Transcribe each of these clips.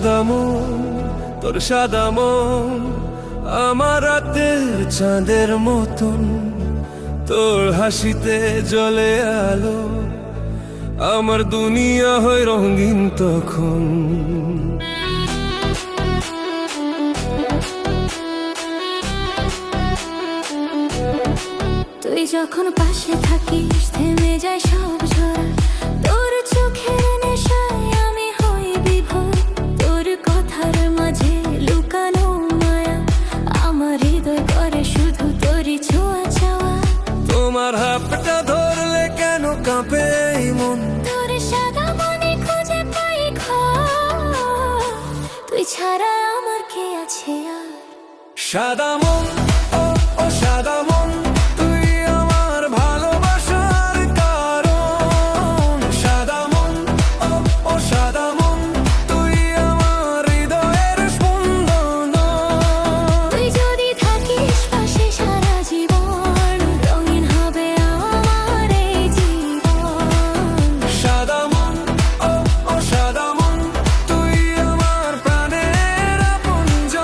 সাদা মন, তোর সাদা মন আমার রাতের চাঁদের মতন। তোর হাসিতে জ্বলে আলো, আমার দুনিয়া হয় রঙিন তখন। তুই যখন পাশে থাকিস থেমে যায় সব ঝড়। তোর চোখের নেশায় আমি হই বিভোর। তোর কথার মাঝে লুকানো মায়া, আমার হৃদয় করে শুধু তোরই ছোঁয়া চাওয়া। তোমার হাতটা ধরলে কেন কাঁপে এই মন, তোর সাদা মনে খুঁজে পাই ঘর। তুই ছাড়া আমার কে আছে আর? সাদা মন, ও ও সাদা মন, তুই আমার ভালোবাসার কারণ। সাদা মন, ও ও সাদা মন, তুই আমার হৃদয়ের স্পন্দন। তুই যদি থাকিস পাশে সারা জীবন, রঙিন হবে আমার এই জীবন। সাদা মন, ও ও সাদা মন, তুই আমার প্রাণের আপনজন।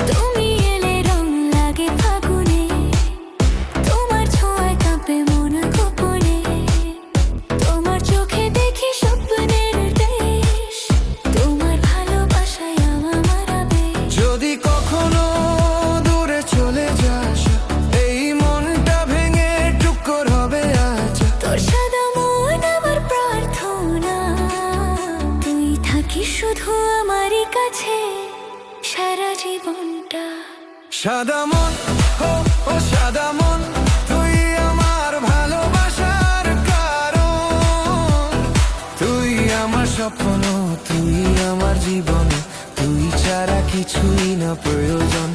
তুমি এলে রং লাগে ফাগুনে, তোমার ছোঁয়ায় কাঁপে মন গোপনে। তোমার চোখে দেখি স্বপ্নের দেশ, তোমার ভালোবাসায় আমার মারাবে। যদি কখনো দূরে চলে যাস, এই মনটা ভেঙে টুকর হবে আজ। তোর সাদা মন আমার প্রার্থনা, তুই থাকিস শুধু আমারই কাছে সারা জীবনটা। সাদা মন, ও ও সাদা মন, তুই আমার ভালোবাসার কারণ। তুই আমার স্বপ্ন, তুই আমার জীবন, তুই ছাড়া কিছুই না প্রয়োজন।